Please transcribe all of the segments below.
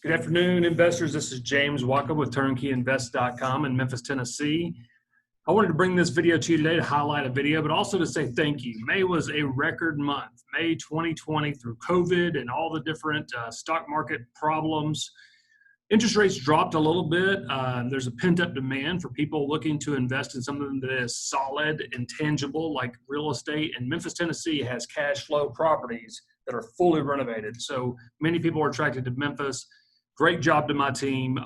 Good afternoon, investors. This is James Wachob with TurnkeyInvest.com in Memphis, Tennessee. I wanted to bring this video to you today to highlight a video, but also to say thank you. May was a record month. May 2020, through COVID and all the different stock market problems. Interest rates dropped a little bit. There's a pent-up demand for people looking to invest in something that is solid and tangible, like real estate. And Memphis, Tennessee has cash flow properties that are fully renovated. So many people are attracted to Memphis. Great job to my team.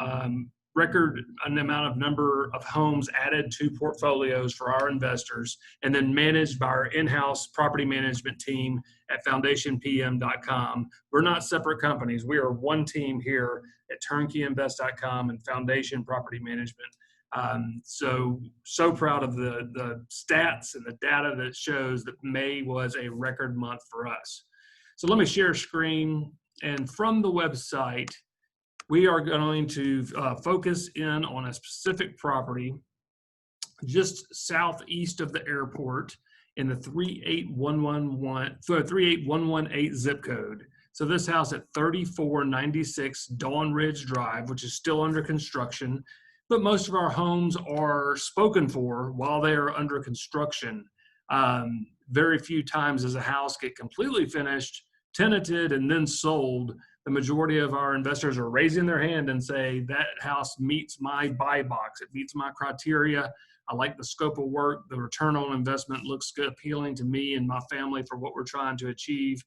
Record an amount of number of homes added to portfolios for our investors, and then managed by our in-house property management team at foundationpm.com. We're not separate companies. We are one team here at TurnkeyInvest.com and Foundation Property Management. So proud of the stats and the data that shows that May was a record month for us. So let me share a screen, and from the website, we are going to focus in on a specific property just southeast of the airport in the 38118 zip code. So this house at 3496 Dawn Ridge Drive, which is still under construction, but most of our homes are spoken for while they are under construction. Very few times does a house get completely finished, tenanted, and then sold. The majority of our investors are raising their hand and say, that house meets my buy box. It meets my criteria. I like the scope of work. The return on investment looks good, appealing to me and my family for what we're trying to achieve.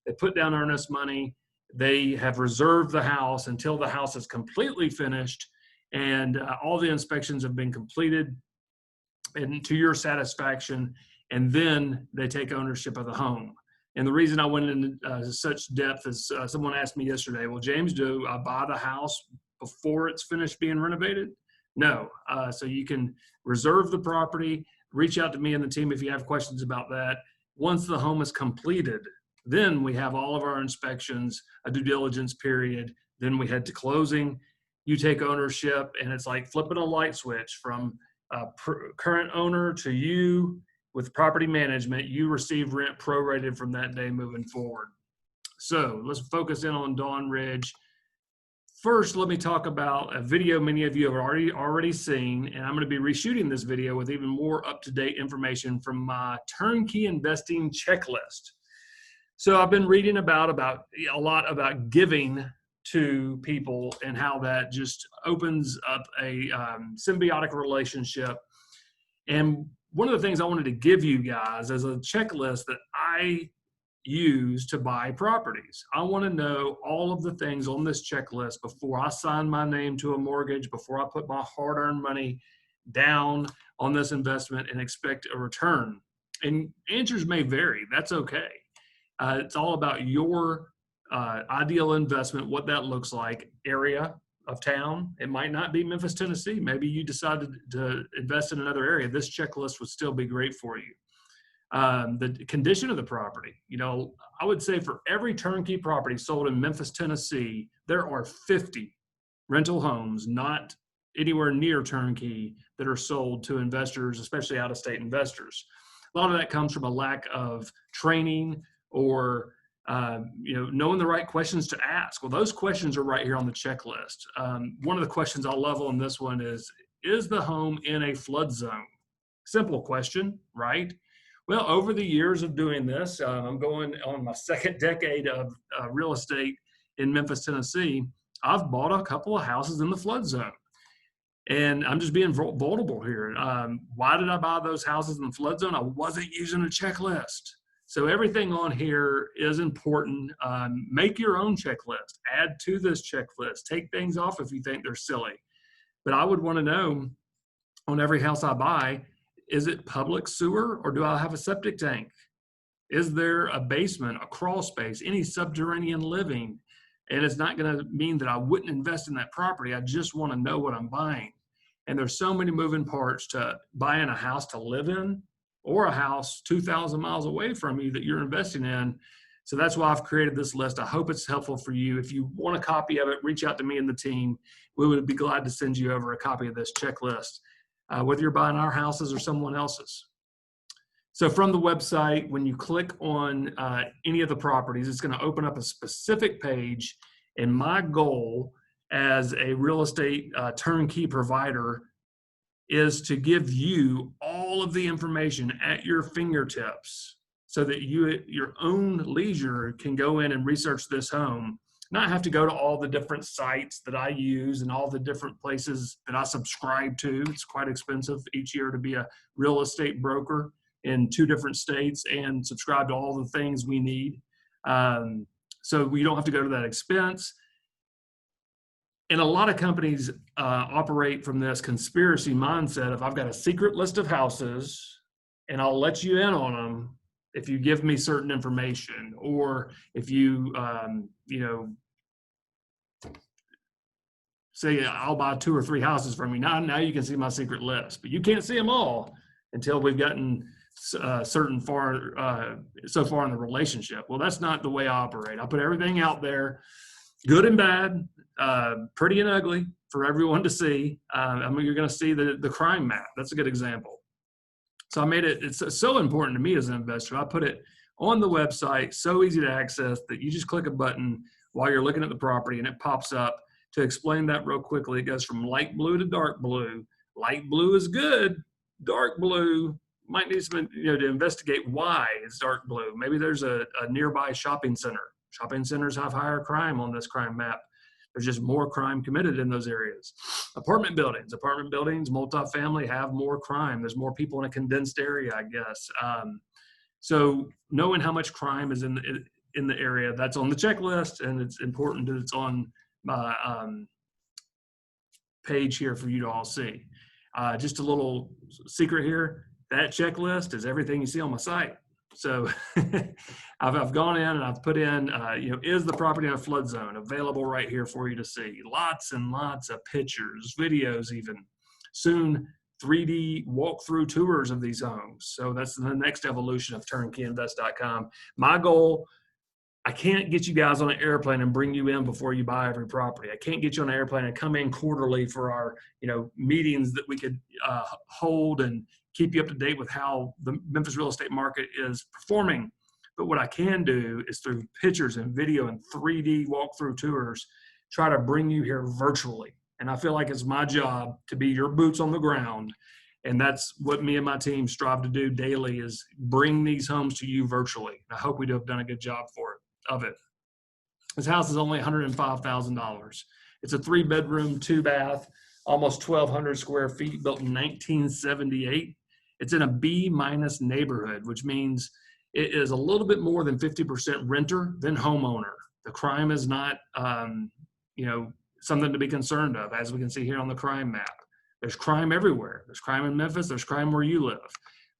They put down earnest money. They have reserved the house until the house is completely finished and all the inspections have been completed and to your satisfaction, and then they take ownership of the home. And the reason I went into such depth is someone asked me yesterday, well, James, do I buy the house before it's finished being renovated? No. So you can reserve the property, reach out to me and the team if you have questions about that. Once the home is completed, then we have all of our inspections, a due diligence period, then we head to closing. You take ownership, and it's like flipping a light switch from current owner to you. With property management, you receive rent prorated from that day moving forward. So let's focus in on Dawn Ridge. First, let me talk about a video many of you have already seen, and I'm going to be reshooting this video with even more up-to-date information from my turnkey investing checklist. So I've been reading about a lot about giving to people and how that just opens up a symbiotic relationship. And one of the things I wanted to give you guys is a checklist that I use to buy properties. I want to know all of the things on this checklist before I sign my name to a mortgage, before I put my hard-earned money down on this investment and expect a return. And answers may vary. That's okay. It's all about your ideal investment, what that looks like, area of town. It might not be Memphis, Tennessee. Maybe you decided to invest in another area. This checklist would still be great for you. The condition of the property. You know, I would say for every turnkey property sold in Memphis, Tennessee, there are 50 rental homes, not anywhere near turnkey, that are sold to investors, especially out-of-state investors. A lot of that comes from a lack of training or knowing the right questions to ask. Well, those questions are right here on the checklist. One of the questions I love on this one is the home in a flood zone? Simple question, right? Well, over the years of doing this, I'm going on my second decade of real estate in Memphis, Tennessee. I've bought a couple of houses in the flood zone. And I'm just being vulnerable here. Why did I buy those houses in the flood zone? I wasn't using a checklist. So everything on here is important. Make your own checklist. Add to this checklist. Take things off if you think they're silly. But I would want to know on every house I buy, is it public sewer or do I have a septic tank? Is there a basement, a crawl space, any subterranean living? And it's not going to mean that I wouldn't invest in that property. I just want to know what I'm buying. And there's so many moving parts to buying a house to live in, or a house 2,000 miles away from you that you're investing in. So that's why I've created this list. I hope it's helpful for you. If you want a copy of it, reach out to me and the team. We would be glad to send you over a copy of this checklist, whether you're buying our houses or someone else's. So from the website, when you click on any of the properties, it's going to open up a specific page, And my goal as a real estate turnkey provider is to give you all of the information at your fingertips so that you at your own leisure can go in and research this home, not have to go to all the different sites that I use and all the different places that I subscribe to. It's quite expensive each year to be a real estate broker in 2 different states and subscribe to all the things we need. So we don't have to go to that expense. And a lot of companies operate from this conspiracy mindset of, I've got a secret list of houses and I'll let you in on them if you give me certain information, or if you, say I'll buy 2 or 3 houses from you. Now you can see my secret list, but you can't see them all until we've gotten so far in the relationship. Well, that's not the way I operate. I put everything out there, good and bad, pretty and ugly, for everyone to see. You're going to see the crime map. That's a good example. So I made it's so important to me as an investor. I put it on the website, so easy to access that you just click a button while you're looking at the property and it pops up. To explain that real quickly, it goes from light blue to dark blue. Light blue is good. Dark blue might need some, to investigate why it's dark blue. Maybe there's a nearby shopping center. Shopping centers have higher crime on this crime map. There's just more crime committed in those areas. Apartment buildings, multifamily have more crime. There's more people in a condensed area, I guess. So knowing how much crime is in the area, that's on the checklist, and it's important that it's on my page here for you to all see. Just a little secret here, that checklist is everything you see on my site. So I've gone in and I've put in, is the property in a flood zone? Available right here for you to see. Lots and lots of pictures, videos even. Soon, 3D walkthrough tours of these homes. So that's the next evolution of turnkeyinvest.com. My goal, I can't get you guys on an airplane and bring you in before you buy every property. I can't get you on an airplane and come in quarterly for our, meetings that we could hold and keep you up to date with how the Memphis real estate market is performing. But what I can do is through pictures and video and 3D walkthrough tours, try to bring you here virtually. And I feel like it's my job to be your boots on the ground. And that's what me and my team strive to do daily, is bring these homes to you virtually. I hope we have done a good job of it. This house is only $105,000. It's a 3-bedroom, 2-bath, almost 1,200 square feet, built in 1978. It's in a B- neighborhood, which means it is a little bit more than 50% renter than homeowner. The crime is not, something to be concerned of, as we can see here on the crime map. There's crime everywhere. There's crime in Memphis. There's crime where you live.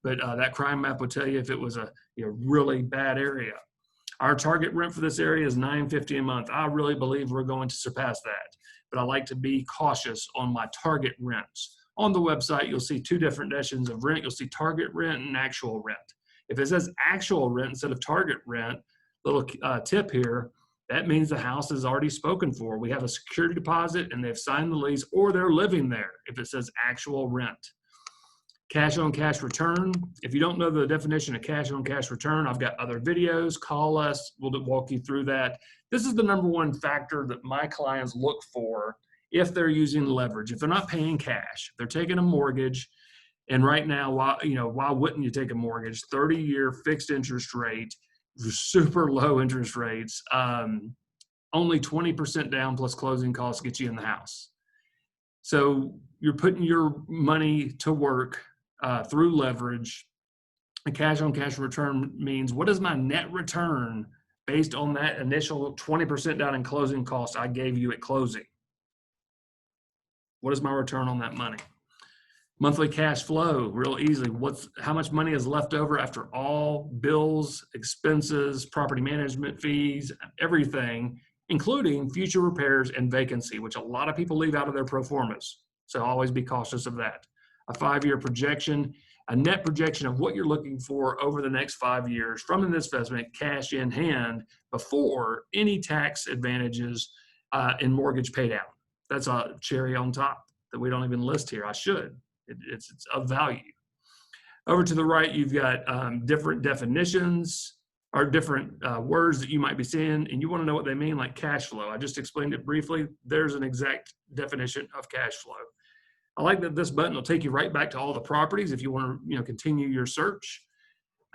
But that crime map would tell you if it was a really bad area. Our target rent for this area is $950 a month. I really believe we're going to surpass that. But I like to be cautious on my target rents. On the website, you'll see 2 different definitions of rent. You'll see target rent and actual rent. If it says actual rent instead of target rent, little tip here, that means the house is already spoken for. We have a security deposit and they've signed the lease, or they're living there if it says actual rent. Cash on cash return. If you don't know the definition of cash on cash return, I've got other videos. Call us. We'll walk you through that. This is the number one factor that my clients look for if they're using leverage. If they're not paying cash, if they're taking a mortgage, and right now, why wouldn't you take a mortgage? 30-year fixed interest rate, super low interest rates, only 20% down plus closing costs get you in the house. So you're putting your money to work through leverage. A cash on cash return means, what is my net return based on that initial 20% down in closing costs I gave you at closing? What is my return on that money? Monthly cash flow, real easy. How much money is left over after all bills, expenses, property management fees, everything, including future repairs and vacancy, which a lot of people leave out of their pro formas. So always be cautious of that. A 5-year projection, a net projection of what you're looking for over the next 5 years from an investment, cash in hand, before any tax advantages in mortgage paydown. That's a cherry on top that we don't even list here. I should. It's of value. Over to the right, you've got different definitions. are different words that you might be seeing, and you want to know what they mean, like cash flow. I just explained it briefly. There's an exact definition of cash flow. I like that this button will take you right back to all the properties if you want to, continue your search.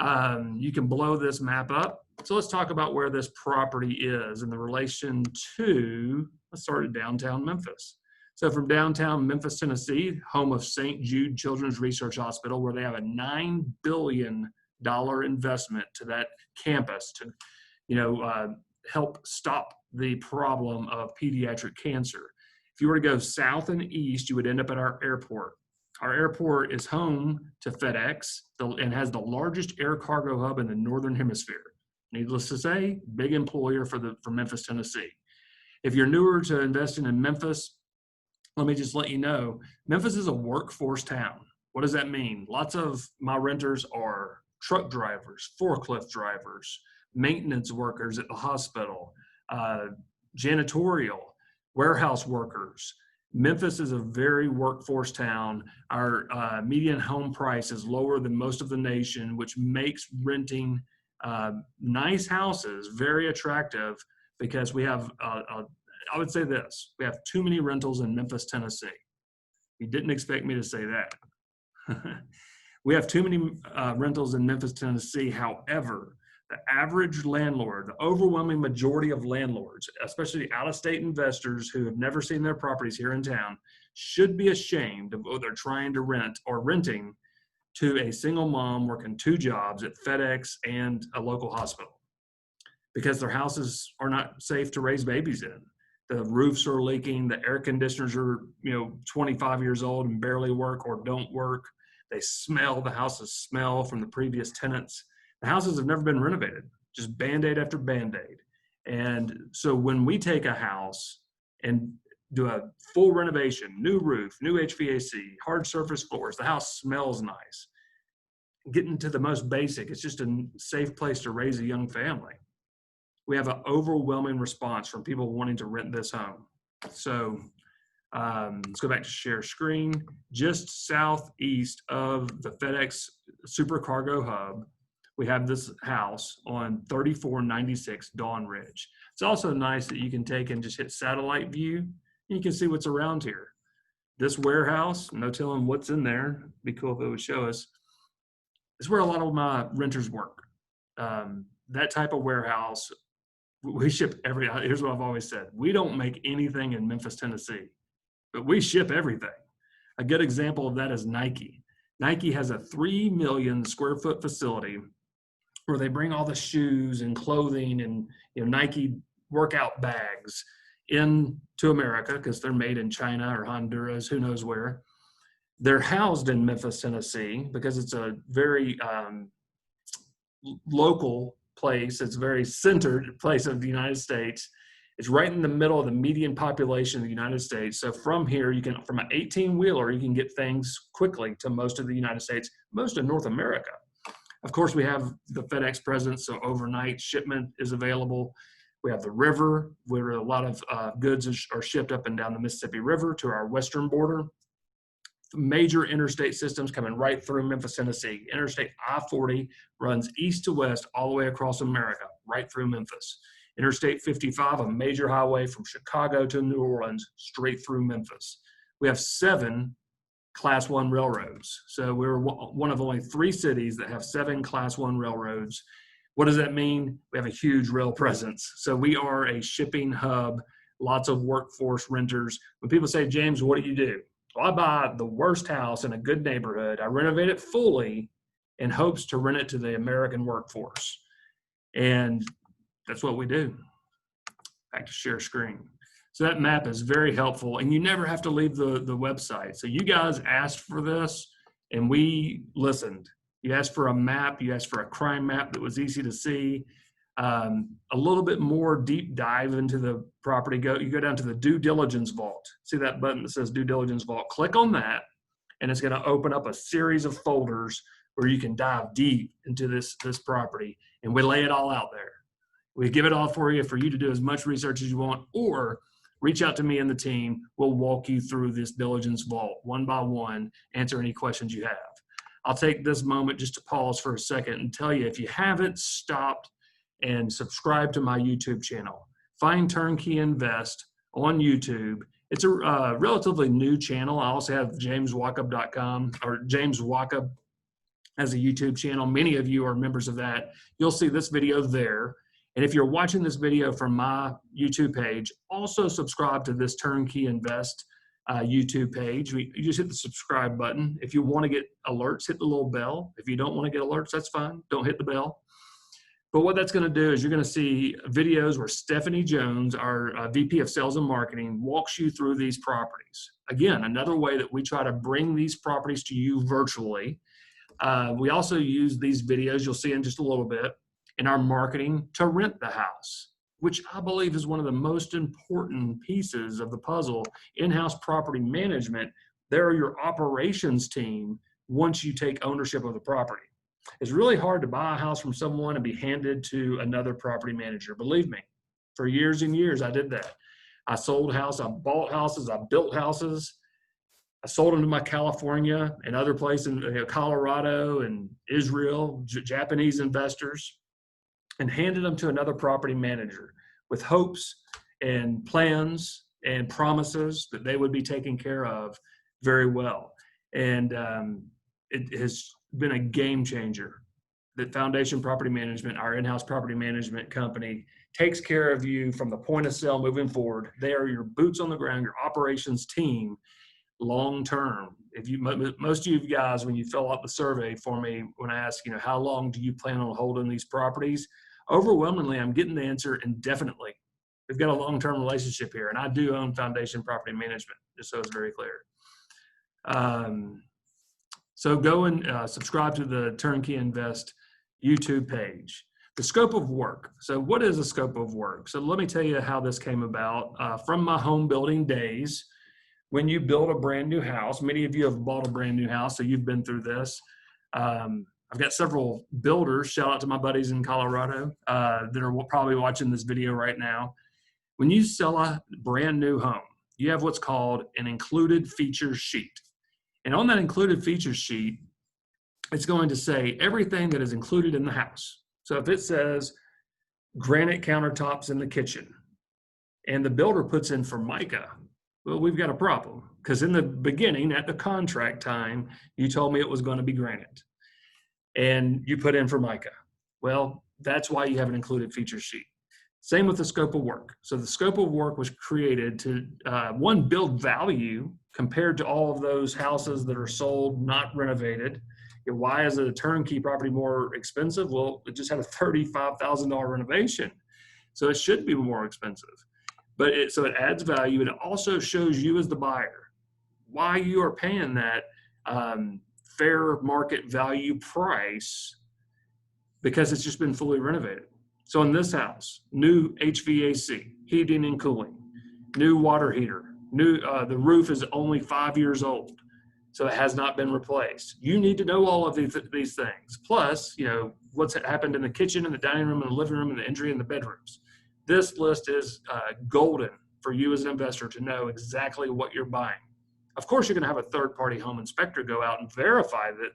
You can blow this map up. So let's talk about where this property is in the relation to, let's start at downtown Memphis. So from downtown Memphis, Tennessee, home of St. Jude Children's Research Hospital, where they have a $9 billion investment to that campus to, help stop the problem of pediatric cancer. If you were to go south and east, you would end up at our airport. Our airport is home to FedEx and has the largest air cargo hub in the Northern Hemisphere. Needless to say, big employer for Memphis, Tennessee. If you're newer to investing in Memphis, let me just let you know, Memphis is a workforce town. What does that mean? Lots of my renters are truck drivers, forklift drivers, maintenance workers at the hospital, janitorial, warehouse workers. Memphis is a very workforce town. Our median home price is lower than most of the nation, which makes renting nice houses very attractive because we have, I would say this, we have too many rentals in Memphis, Tennessee. You didn't expect me to say that. We have too many rentals in Memphis, Tennessee. However, the average landlord, the overwhelming majority of landlords, especially out-of-state investors who have never seen their properties here in town, should be ashamed of what they're trying to rent or renting to a single mom working 2 jobs at FedEx and a local hospital, because their houses are not safe to raise babies in. The roofs are leaking, the air conditioners are 25 years old and barely work or don't work. They smell, the houses smell from the previous tenants. The houses have never been renovated, just Band-Aid after Band-Aid. And so when we take a house and do a full renovation, new roof, new HVAC, hard surface floors, the house smells nice. Getting to the most basic, it's just a safe place to raise a young family. We have an overwhelming response from people wanting to rent this home. So let's go back to share screen. Just southeast of the FedEx Supercargo Hub, we have this house on 3496 Dawn Ridge. It's also nice that you can take and just hit satellite view, and you can see what's around here. This warehouse, no telling what's in there. It'd be cool if it would show us. It's where a lot of my renters work. That type of warehouse, we ship here's what I've always said. We don't make anything in Memphis, Tennessee, but we ship everything. A good example of that is Nike. Nike has a 3 million square foot facility where they bring all the shoes and clothing and Nike workout bags into America because they're made in China or Honduras, who knows where. They're housed in Memphis, Tennessee, because it's a very local place. It's a very centered place of the United States. It's right in the middle of the median population of the United States. So from here, you can, from an 18-wheeler, you can get things quickly to most of the United States, most of North America. Of course, we have the FedEx presence, so overnight shipment is available. We have the river, where a lot of goods are shipped up and down the Mississippi River to our western border. Major interstate systems coming right through Memphis, Tennessee. Interstate I-40 runs east to west all the way across America, right through Memphis. Interstate 55, a major highway from Chicago to New Orleans, straight through Memphis. We have 7 Class 1 railroads. So we're one of only 3 cities that have 7 Class 1 railroads. What does that mean? We have a huge rail presence. So we are a shipping hub, lots of workforce renters. When people say, James, what do you do? Well, I buy the worst house in a good neighborhood. I renovate it fully in hopes to rent it to the American workforce. And that's what we do. Back to share screen. So that map is very helpful, and you never have to leave the website. So you guys asked for this, and we listened. You asked for a map. You asked for a crime map that was easy to see. A little bit more deep dive into the property. You go down to the due diligence vault. See that button that says due diligence vault? Click on that, and it's going to open up a series of folders where you can dive deep into this property, and we lay it all out there. We give it all for you to do as much research as you want, or reach out to me and the team. We'll walk you through this diligence vault one by one, answer any questions you have. I'll take this moment just to pause for a second and tell you, if you haven't stopped and subscribe to my YouTube channel. Find Turnkey Invest on YouTube. It's a relatively new channel. I also have jameswachob.com or James Wachob as a YouTube channel. Many of you are members of that. You'll see this video there. And if you're watching this video from my YouTube page, also subscribe to this Turnkey Invest YouTube page. You just hit the subscribe button. If you want to get alerts, hit the little bell. If you don't want to get alerts, that's fine. Don't hit the bell. But what that's going to do is you're going to see videos where Stephanie Jones, our VP of Sales and Marketing, walks you through these properties. Again, another way that we try to bring these properties to you virtually. We also use these videos, you'll see in just a little bit, in our marketing to rent the house, which I believe is one of the most important pieces of the puzzle. In-house property management, they're your operations team once you take ownership of the property. It's really hard to buy a house from someone and be handed to another property manager. Believe me, for years and years, I did that. I sold houses, I bought houses, I built houses. I sold them to my California and other places, in Colorado and Israel, Japanese investors, and handed them to another property manager with hopes and plans and promises that they would be taken care of very well. And it has been a game changer. That Foundation Property Management, our in-house property management company, takes care of you from the point of sale moving forward. They are your boots on the ground, your operations team, long term. If you, most of you guys, when you fill out the survey for me, when I ask, how long do you plan on holding these properties? Overwhelmingly, I'm getting the answer indefinitely. We've got a long-term relationship here, and I do own Foundation Property Management, just so it's very clear. So go and subscribe to the Turnkey Invest YouTube page. The scope of work. So what is a scope of work? So let me tell you how this came about. From my home building days, when you build a brand new house, many of you have bought a brand new house, so you've been through this. I've got several builders, shout out to my buddies in Colorado that are probably watching this video right now. When you sell a brand new home, you have what's called an included features sheet. And on that included features sheet, it's going to say everything that is included in the house. So if it says granite countertops in the kitchen and the builder puts in Formica, well, we've got a problem, because in the beginning, at the contract time, you told me it was going to be granite and you put in Formica. Well, that's why you have an included feature sheet. Same with the scope of work. So the scope of work was created to, one, build value compared to all of those houses that are sold, not renovated. Why is a turnkey property more expensive? Well, it just had a $35,000 renovation, so it should be more expensive. But so it adds value, and it also shows you as the buyer why you are paying that fair market value price, because it's just been fully renovated. So in this house, new HVAC, heating and cooling, new water heater, the roof is only 5 years old, so it has not been replaced. You need to know all of these things. Plus, what's happened in the kitchen and the dining room and the living room and the entry and the bedrooms. This list is golden for you as an investor to know exactly what you're buying. Of course, you're going to have a third-party home inspector go out and verify that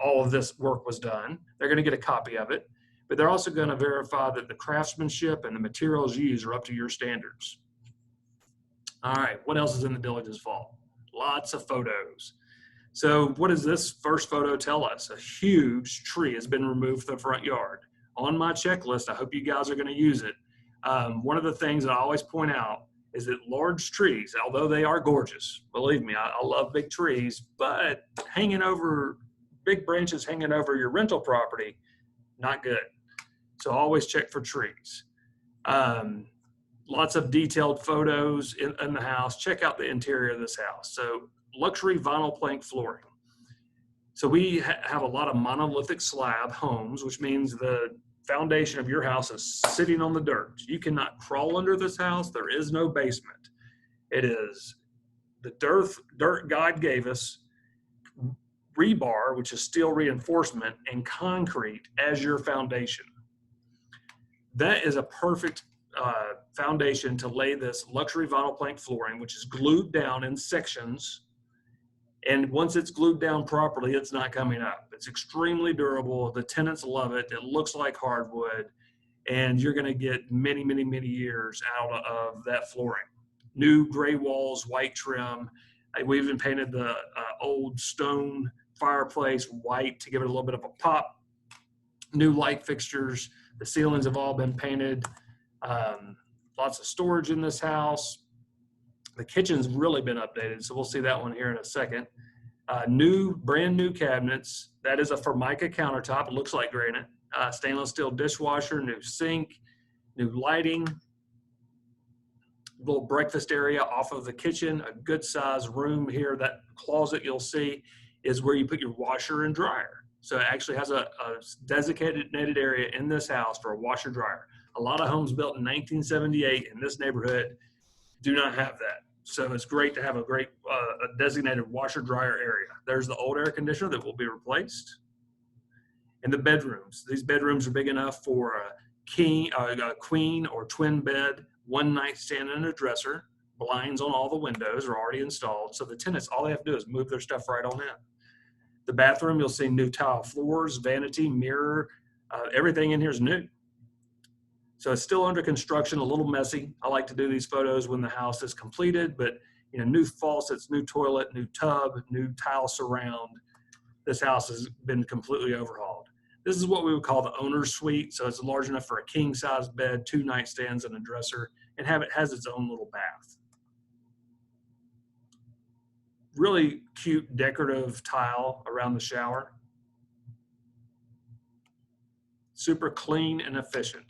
all of this work was done. They're going to get a copy of it, but they're also going to verify that the craftsmanship and the materials used are up to your standards. All right, what else is in the diligence vault? Lots of photos. So what does this first photo tell us? A huge tree has been removed from the front yard. On my checklist, I hope you guys are going to use it. One of the things that I always point out is that large trees, although they are gorgeous, believe me, I love big trees, but big branches hanging over your rental property, not good. So always check for trees. Lots of detailed photos in the house. Check out the interior of this house. So luxury vinyl plank flooring. So we have a lot of monolithic slab homes, which means the foundation of your house is sitting on the dirt. You cannot crawl under this house. There is no basement. It is the dirt God gave us, rebar, which is steel reinforcement, and concrete as your foundation. That is a perfect foundation to lay this luxury vinyl plank flooring, which is glued down in sections. And once it's glued down properly, it's not coming up. It's extremely durable. The tenants love it. It looks like hardwood. and you're going to get many, many, many years out of that flooring. New gray walls, white trim. We even painted the old stone fireplace white to give it a little bit of a pop. New light fixtures. The ceilings have all been painted. Lots of storage in this house. The kitchen's really been updated, so we'll see that one here in a second. Brand new cabinets. That is a Formica countertop. It looks like granite. Stainless steel dishwasher, new sink, new lighting. Little breakfast area off of the kitchen, a good size room here. That closet you'll see is where you put your washer and dryer. So it actually has a designated area in this house for a washer dryer. A lot of homes built in 1978 in this neighborhood do not have that. So it's great to have a designated washer dryer area. There's the old air conditioner that will be replaced. And the bedrooms. These bedrooms are big enough for a queen or twin bed, one nightstand and a dresser. Blinds on all the windows are already installed. So the tenants, all they have to do is move their stuff right on in. The bathroom, you'll see new tile floors, vanity, mirror, everything in here is new. So it's still under construction, a little messy. I like to do these photos when the house is completed, but new faucets, new toilet, new tub, new tile surround. This house has been completely overhauled. This is what we would call the owner's suite. So it's large enough for a king size bed, 2 nightstands and a dresser, and has its own little bath. Really cute decorative tile around the shower. Super clean and efficient.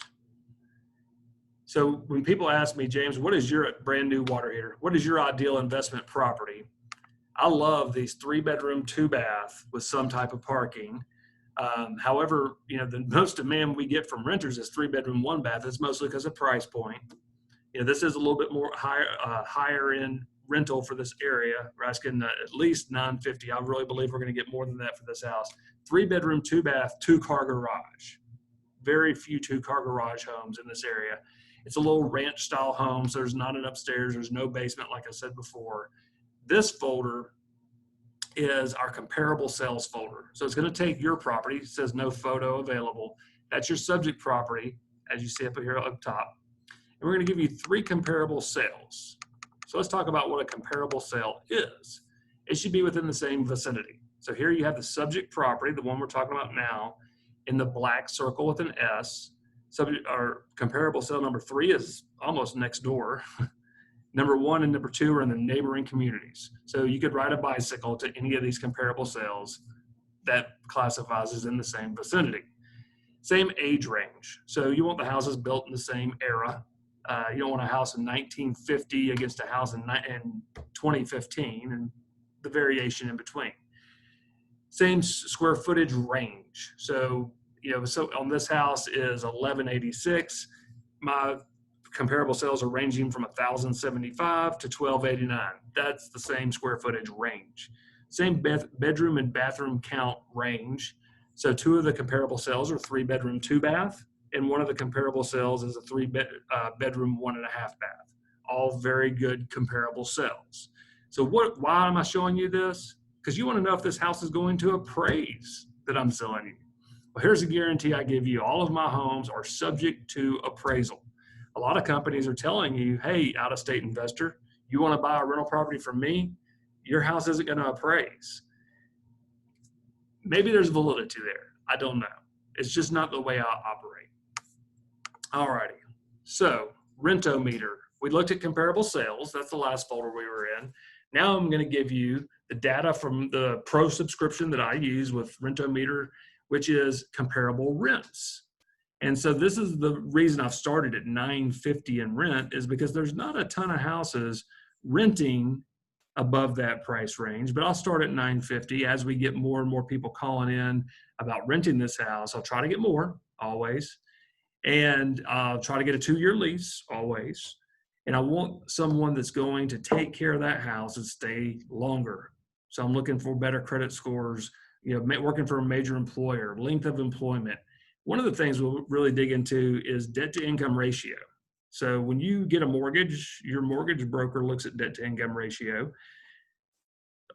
So when people ask me, James, what is your brand new water heater? What is your ideal investment property? I love these 3-bedroom, 2-bath with some type of parking. However, the most demand we get from renters is 3-bedroom, 1-bath. It's mostly because of price point. This is a little bit more higher end rental for this area. We're asking at least $950. I really believe we're going to get more than that for this house. 3-bedroom, 2-bath, 2-car garage. Very few 2-car garage homes in this area. It's a little ranch style home, so there's not an upstairs. There's no basement, like I said before. This folder is our comparable sales folder. So it's going to take your property. It says no photo available. That's your subject property, as you see up here up top. And we're going to give you 3 comparable sales. So let's talk about what a comparable sale is. It should be within the same vicinity. So here you have the subject property, the one we're talking about now, in the black circle with an S. Our comparable sale number 3 is almost next door. Number 1 and number 2 are in the neighboring communities. So you could ride a bicycle to any of these comparable sales that classifies as in the same vicinity. Same age range. So you want the houses built in the same era. You don't want a house in 1950 against a house in 2015 and the variation in between. Same square footage range. So, so on this house is 1186. My comparable sales are ranging from 1,075 to 1,289. That's the same square footage range. Same bedroom and bathroom count range. So 2 of the comparable sales are 3-bedroom, 2-bath, and 1 of the comparable sales is a 3-bedroom, 1.5-bath. All very good comparable sales. So why am I showing you this? Because you want to know if this house is going to appraise that I'm selling you. Well, here's a guarantee I give you. All of my homes are subject to appraisal. A lot of companies are telling you, hey, out-of-state investor, you want to buy a rental property from me? Your house isn't going to appraise. Maybe there's validity there. I don't know. It's just not the way I operate. All righty. So, Rentometer. We looked at comparable sales. That's the last folder we were in. Now I'm going to give you the data from the pro subscription that I use with Rentometer, which is comparable rents. And so this is the reason I've started at $950 in rent, is because there's not a ton of houses renting above that price range, but I'll start at $950 as we get more and more people calling in about renting this house. I'll try to get more always, and I'll try to get a 2-year lease always. And I want someone that's going to take care of that house and stay longer. So I'm looking for better credit scores, working for a major employer, length of employment. One of the things we'll really dig into is debt to income ratio. So when you get a mortgage, your mortgage broker looks at debt to income ratio.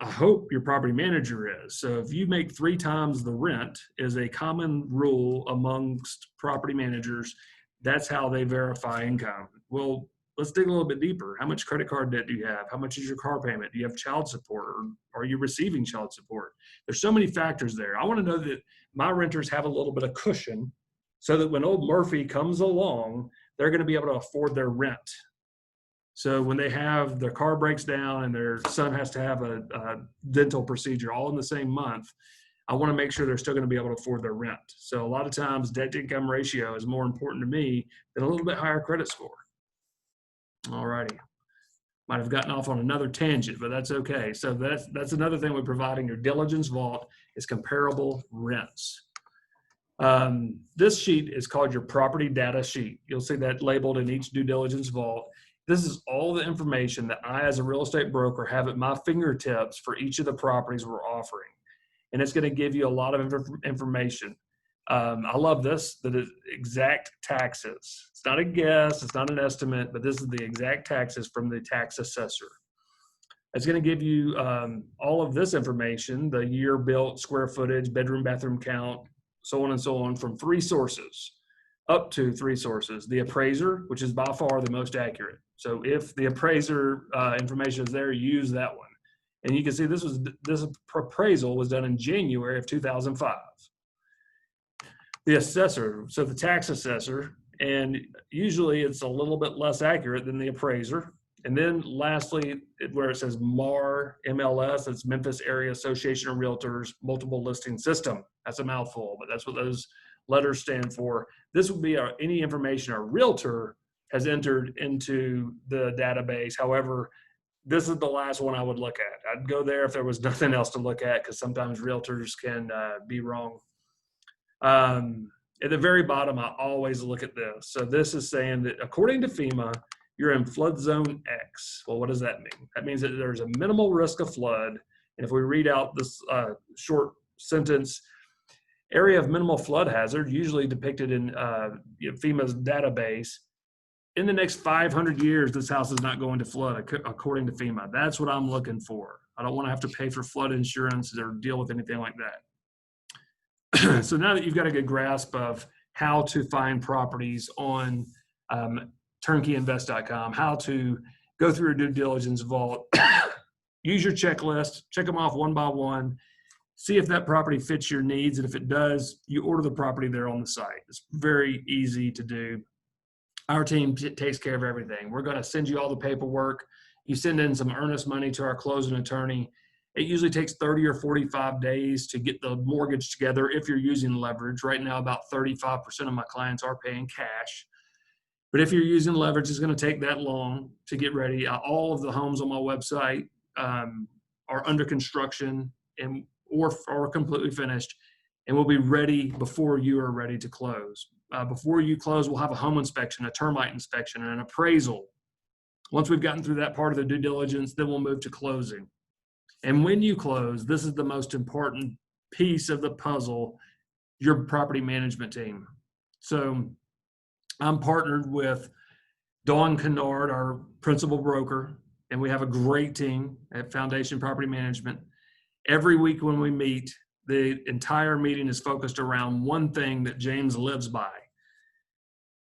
I hope your property manager is. So if you make 3 times the rent is a common rule amongst property managers, That's how they verify income. Well, let's dig a little bit deeper. How much credit card debt do you have? How much is your car payment? Do you have child support, or are you receiving child support? There's so many factors there. I want to know that my renters have a little bit of cushion so that when old Murphy comes along, they're going to be able to afford their rent. So when they have their car breaks down and their son has to have a dental procedure all in the same month, I want to make sure they're still going to be able to afford their rent. So a lot of times debt to income ratio is more important to me than a little bit higher credit score. All righty. Might have gotten off on another tangent, but that's okay. So that's another thing we provide in your diligence vault is comparable rents. This sheet is called your property data sheet. You'll see that labeled in each due diligence vault. This is all the information that I, as a real estate broker, have at my fingertips for each of the properties we're offering. And it's going to give you a lot of information. I love this, that it's exact taxes. It's not a guess, it's not an estimate, but this is the exact taxes from the tax assessor. It's going to give you all of this information, the year built, square footage, bedroom, bathroom count, so on and so on, from 3 sources, up to 3 sources. The appraiser, which is by far the most accurate. So if the appraiser information is there, use that one. And you can see this appraisal was done in January of 2005. The assessor, so the tax assessor, and usually it's a little bit less accurate than the appraiser. And then lastly, where it says MAR, MLS, it's Memphis Area Association of Realtors Multiple Listing System. That's a mouthful, but that's what those letters stand for. This would be any information a realtor has entered into the database. However, this is the last one I would look at. I'd go there if there was nothing else to look at, because sometimes realtors can be wrong. At the very bottom, I always look at this. So this is saying that according to FEMA, you're in flood zone X. Well, what does that mean? That means that there's a minimal risk of flood. And if we read out this short sentence, area of minimal flood hazard, usually depicted in FEMA's database, in the next 500 years, this house is not going to flood, according to FEMA. That's what I'm looking for. I don't want to have to pay for flood insurance or deal with anything like that. So now that you've got a good grasp of how to find properties on turnkeyinvest.com, how to go through a due diligence vault, use your checklist, check them off one by one, see if that property fits your needs. And if it does, you order the property there on the site. It's very easy to do. Our team takes care of everything. We're going to send you all the paperwork. You send in some earnest money to our closing attorney. It usually takes 30 or 45 days to get the mortgage together if you're using leverage. Right now, about 35% of my clients are paying cash. But if you're using leverage, it's going to take that long to get ready. All of the homes on my website are under construction or completely finished, and will be ready before you are ready to close. Before you close, we'll have a home inspection, a termite inspection, and an appraisal. Once we've gotten through that part of the due diligence, then we'll move to closing. And when you close, this is the most important piece of the puzzle, your property management team. So I'm partnered with Dawn Kennard, our principal broker, and we have a great team at Foundation Property Management. Every week when we meet, the entire meeting is focused around one thing that James lives by.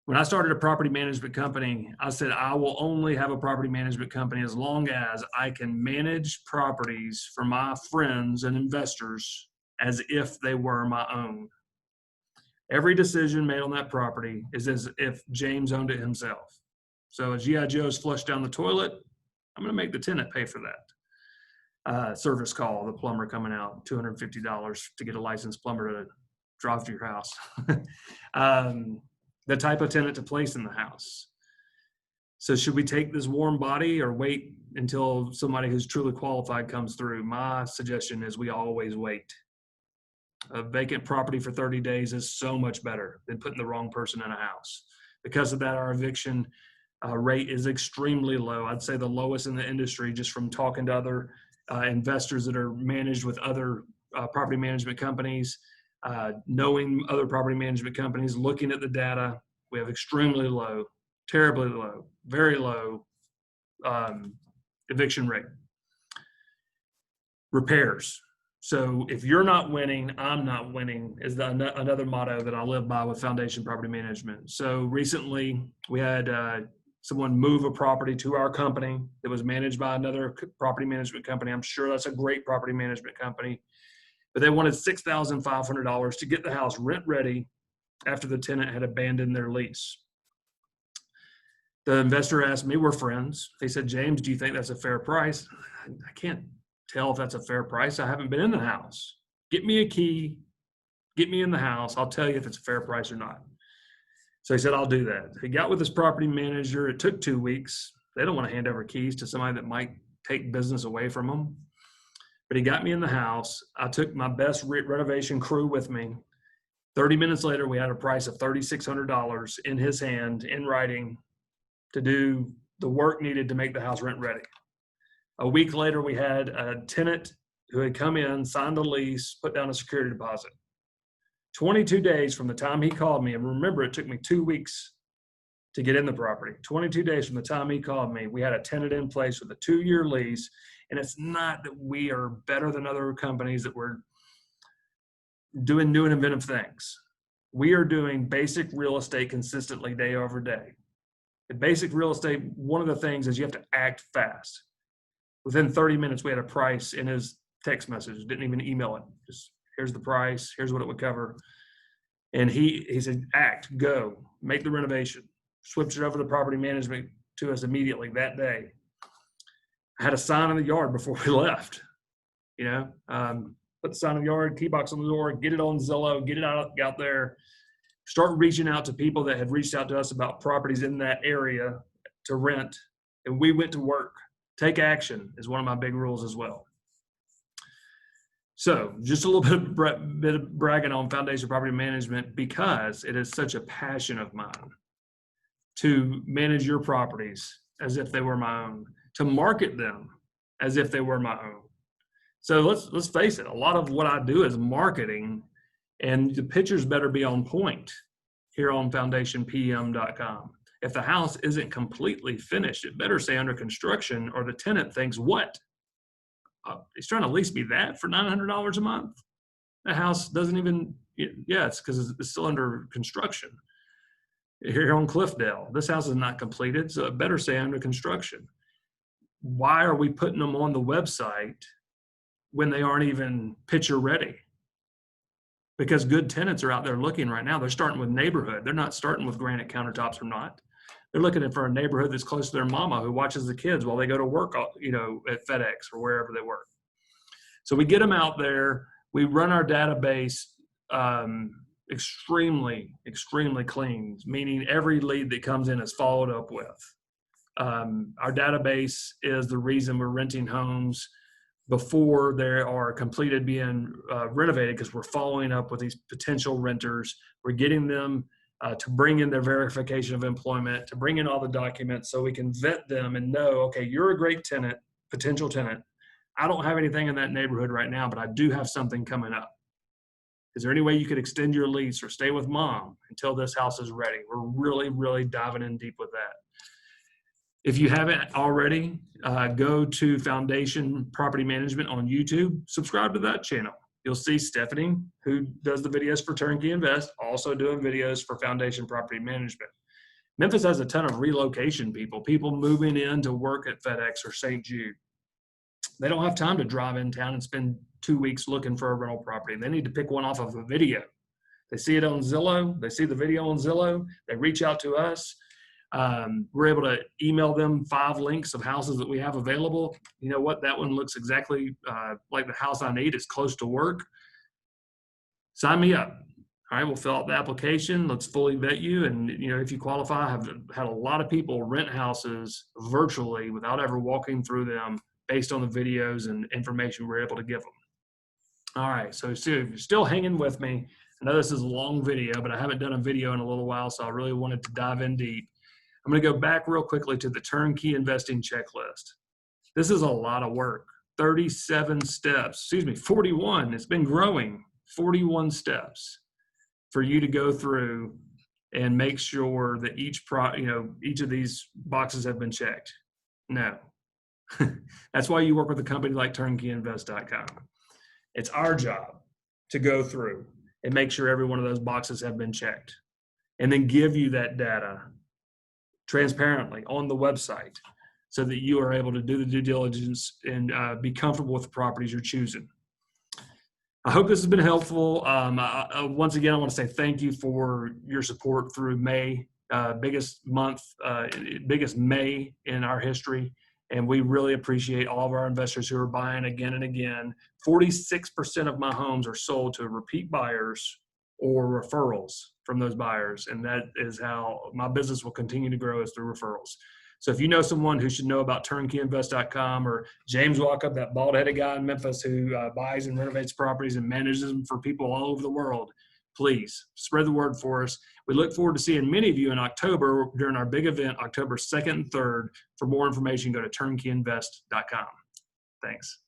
When I started a property management company, I said I will only have a property management company as long as I can manage properties for my friends and investors as if they were my own. Every decision made on that property is as if James owned it himself. So as G.I. Joe's flushed down the toilet, I'm going to make the tenant pay for that. Service call, the plumber coming out, $250 to get a licensed plumber to drive to your house. The type of tenant to place in the house. So should we take this warm body or wait until somebody who's truly qualified comes through? My suggestion is we always wait. A vacant property for 30 days is so much better than putting the wrong person in a house. Because of that, our eviction rate is extremely low. I'd say the lowest in the industry, just from talking to other investors that are managed with other property management companies, knowing other property management companies, looking at the data. We have extremely low, terribly low, very low eviction rate. Repairs. So if you're not winning, I'm not winning is another motto that I live by with Foundation Property Management. So recently we had someone move a property to our company that was managed by another property management company. I'm sure that's a great property management company, but they wanted $6,500 to get the house rent ready after the tenant had abandoned their lease. The investor asked me, we're friends. He said, James, do you think that's a fair price? I can't tell if that's a fair price. I haven't been in the house. Get me a key, get me in the house. I'll tell you if it's a fair price or not. So he said, I'll do that. He got with his property manager. It took 2 weeks. They don't want to hand over keys to somebody that might take business away from them. But he got me in the house. I took my best renovation crew with me. 30 minutes later, we had a price of $3,600 in his hand, in writing, to do the work needed to make the house rent ready. A week later, we had a tenant who had come in, signed a lease, put down a security deposit. 22 days from the time he called me, and remember, it took me 2 weeks to get in the property. 22 days from the time he called me, we had a tenant in place with a 2-year lease. And it's not that we are better than other companies that we're doing new and inventive things. We are doing basic real estate consistently day over day. In basic real estate, one of the things is you have to act fast. Within 30 minutes, we had a price in his text message. Didn't even email it. Just, here's the price. Here's what it would cover. And he said, act, go, make the renovation. Switched it over to property management to us immediately that day. I had a sign in the yard before we left, put the sign in the yard, key box on the door, get it on Zillow, get it out there, start reaching out to people that had reached out to us about properties in that area to rent. And we went to work. Take action is one of my big rules as well. So just a little bit of bragging on Foundation Property Management, because it is such a passion of mine to manage your properties as if they were my own, to market them as if they were my own. So let's face it, a lot of what I do is marketing, and the pictures better be on point here on foundationpm.com. If the house isn't completely finished, it better say under construction, or the tenant thinks, what? He's trying to lease me that for $900 a month? The house doesn't even, it's because it's still under construction. Here on Cliffdale, this house is not completed, so it better say under construction. Why are we putting them on the website when they aren't even picture ready? Because good tenants are out there looking right now. They're starting with neighborhood. They're not starting with granite countertops or not. They're looking for a neighborhood that's close to their mama who watches the kids while they go to work, at FedEx or wherever they work. So we get them out there. We run our database extremely, extremely clean, meaning every lead that comes in is followed up with. Our database is the reason we're renting homes before they are completed being renovated, because we're following up with these potential renters. We're getting them to bring in their verification of employment, to bring in all the documents so we can vet them and know, okay, you're a great tenant, potential tenant. I don't have anything in that neighborhood right now, but I do have something coming up. Is there any way you could extend your lease or stay with mom until this house is ready? We're really, really diving in deep with that. If you haven't already, go to Foundation Property Management on YouTube. Subscribe to that channel. You'll see Stephanie, who does the videos for Turnkey Invest, also doing videos for Foundation Property Management. Memphis has a ton of relocation people moving in to work at FedEx or St. Jude. They don't have time to drive in town and spend 2 weeks looking for a rental property. They need to pick one off of a video. They see it on Zillow. They see the video on Zillow. They reach out to us. We're able to email them 5 links of houses that we have available. You know what? That one looks exactly like the house I need. It's close to work. Sign me up. All right, we'll fill out the application. Let's fully vet you. And, if you qualify, I've had a lot of people rent houses virtually without ever walking through them based on the videos and information we're able to give them. All right, so if you're still hanging with me, I know this is a long video, but I haven't done a video in a little while, so I really wanted to dive in deep. I'm going to go back real quickly to the Turnkey Investing Checklist. This is a lot of work. 37 steps, 41. It's been growing. 41 steps for you to go through and make sure that each of these boxes have been checked. No. That's why you work with a company like turnkeyinvest.com. It's our job to go through and make sure every one of those boxes have been checked, and then give you that data transparently on the website so that you are able to do the due diligence and be comfortable with the properties you're choosing. I hope this has been helpful. Once again, I want to say thank you for your support through May, biggest month, biggest May in our history. And we really appreciate all of our investors who are buying again and again. 46% of my homes are sold to repeat buyers or referrals from those buyers. And that is how my business will continue to grow, is through referrals. So if you know someone who should know about turnkeyinvest.com, or James Wachob, that bald-headed guy in Memphis who buys and renovates properties and manages them for people all over the world, please spread the word for us. We look forward to seeing many of you in October during our big event, October 2nd and 3rd. For more information, go to turnkeyinvest.com. Thanks.